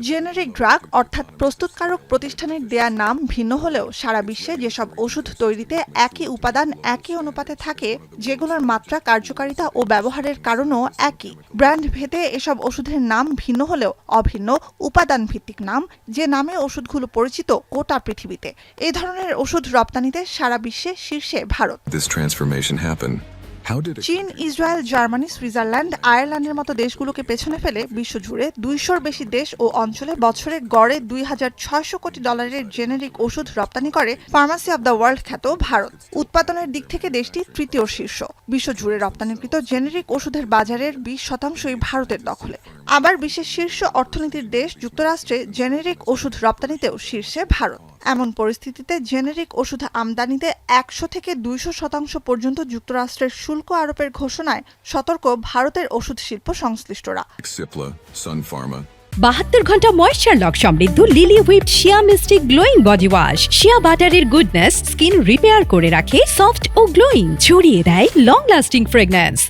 Generic drug অর্থাৎ প্রস্তুতকারক প্রতিষ্ঠানের দেয়া নাম ভিন্ন হলেও সারা বিশ্বে যেসব ওষুধ তৈরিতে একই উপাদান একই অনুপাতে থাকে, যেগুলোর মাত্রা, কার্যকারিতা ও ব্যবহারের কারণও একই, ব্র্যান্ড ভেদে এসব ওষুধের নাম ভিন্ন হলেও অভিন্ন উপাদান ভিত্তিক নাম, যে নামে ওষুধগুলো পরিচিত গোটা পৃথিবীতে। এই ধরনের ওষুধ রপ্তানিতে সারা বিশ্বে শীর্ষে ভারত। চীন, ইসরায়েল, জার্মানি, সুইজারল্যান্ড, আয়ারল্যান্ডের মতো দেশগুলোকে পেছনে ফেলে বিশ্বজুড়ে ২০০-র বেশি দেশ ও অঞ্চলে বছরে গড়ে $২,৬০০ কোটি জেনেরিক ওষুধ রপ্তানি করে ফার্মাসি অব দ্য ওয়ার্ল্ড খ্যাত ভারত। উৎপাদনের দিক থেকে দেশটি তৃতীয় শীর্ষ। বিশ্বজুড়ে রপ্তানিকৃত জেনেরিক ওষুধের বাজারের ২০% ভারতের দখলে। আবার বিশ্বের শীর্ষ অর্থনীতির দেশ যুক্তরাষ্ট্রে জেনেরিক ওষুধ রপ্তানিতেও শীর্ষে ভারত। এমন পরিস্থিতিতে জেনেরিক ওষুধ আমদানিতে ১০০ থেকে ২০০% পর্যন্ত যুক্তরাষ্ট্রের শুল্ক আরোপের ঘোষণায় সতর্ক ভারতের ওষুধ শিল্প সংশ্লিষ্টরা। ৭২ ঘন্টা ময়েশ্চার লক সমৃদ্ধ লিলি হুইপড শিয়া মিস্টিক গ্লোয়িং বডি ওয়াশ। শিয়া বাটারের গুডনেস স্কিন রিপেয়ার করে রাখে সফট ও গ্লোয়িং, ছড়িয়ে দেয় লং লাস্টিং ফ্রেগন্যান্স।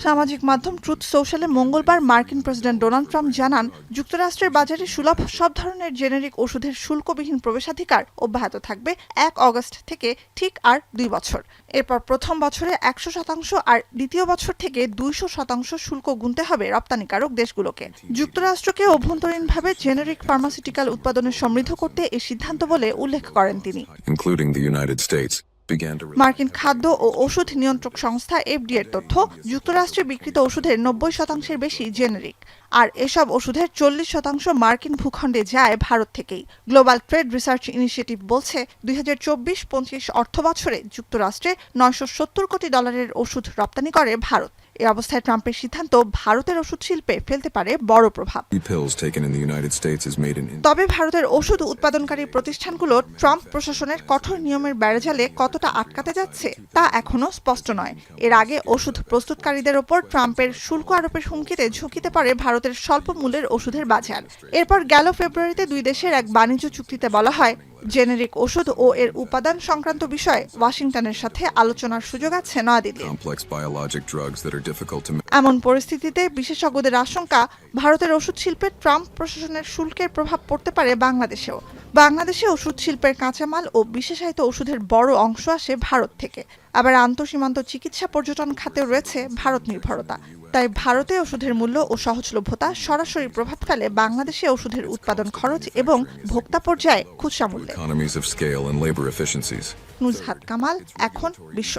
সামাজিক মাধ্যম ট্রুথ সোশ্যালে মঙ্গলবার মার্কিন প্রেসিডেন্ট ডোনাল্ড ট্রাম্প জানান, যুক্তরাষ্ট্রের বাজারে সুলভ সব ধরনের জেনেরিক ওষুধের শুল্কবিহীন প্রবেশাধিকার অব্যাহত থাকবে ১ অগস্ট থেকে ঠিক আর ২ বছর। এরপর প্রথম বছরে ১০০% আর দ্বিতীয় বছর থেকে ২০০% শুল্ক গুনতে হবে রপ্তানিকারক দেশগুলোকে। যুক্তরাষ্ট্রকে অভ্যন্তরীণভাবে জেনেরিক ফার্মাসিউটিক্যাল উৎপাদনে সমৃদ্ধ করতে এই সিদ্ধান্ত বলে উল্লেখ করেন তিনি। মার্কিন খাদ্য ও ওষুধ নিয়ন্ত্রক সংস্থা এফডিএর তথ্য, যুক্তরাষ্ট্রে বিক্রিত ওষুধের ৯০% বেশি জেনেরিক, আর এসব ওষুধের ৪০% মার্কিন ভূখণ্ডে যায় ভারত থেকেই। গ্লোবাল ট্রেড রিসার্চ ইনিশিয়েটিভ বলছে, ২০২৪-২৫ অর্থবছরে যুক্তরাষ্ট্রে $৯৭০ কোটি ওষুধ রপ্তানি করে ভারত। এ অবস্থায় ট্রাম্পের সিদ্ধান্ত ভারতের ওষুধ শিল্পে ফেলতে পারে বড় প্রভাব। তবে ভারতের ওষুধ উৎপাদনকারী প্রতিষ্ঠানগুলো ট্রাম্প প্রশাসনের কঠোর নিয়মের বেড়াজালে কতটা আটকাতে যাচ্ছে তা এখনো স্পষ্ট নয়। এর আগে ওষুধ প্রস্তুতকারীদের ওপর ট্রাম্পের শুল্ক আরোপের হুমকিতে ঝুঁকিতে পড়ে ভারতের স্বল্প মূল্যের ওষুধের বাজার। এরপর গেল ফেব্রুয়ারিতে দুই দেশের এক বাণিজ্য চুক্তিতে বলা হয়, জেনেরিক ওষুধ ও এর উপাদান সংক্রান্ত বিষয়ে ওয়াশিংটনের সাথে আলোচনার সুযোগ আছে নয়াদিল্লির। এমন পরিস্থিতিতে বিশেষজ্ঞদের আশঙ্কা, ভারতের ওষুধ শিল্পে ট্রাম্প প্রশাসনের শুল্কের প্রভাব পড়তে পারে বাংলাদেশেও। বাংলাদেশে ওষুধ শিল্পের কাঁচামাল ও বিশেষায়িত ওষুধের বড় অংশ আসে ভারত থেকে। আবার আন্তঃসীমান্ত চিকিৎসা পর্যটন খাতেও রয়েছে ভারত নির্ভরতা। তাই ভারতে ওষুধের মূল্য ও সহজলভ্যতা সরাসরি প্রভাব ফেলে বাংলাদেশে ওষুধের উৎপাদন খরচ এবং ভোক্তা পর্যায়ে খুচরা মূল্যে। নুজহাত কামাল, এখন বিশ্ব।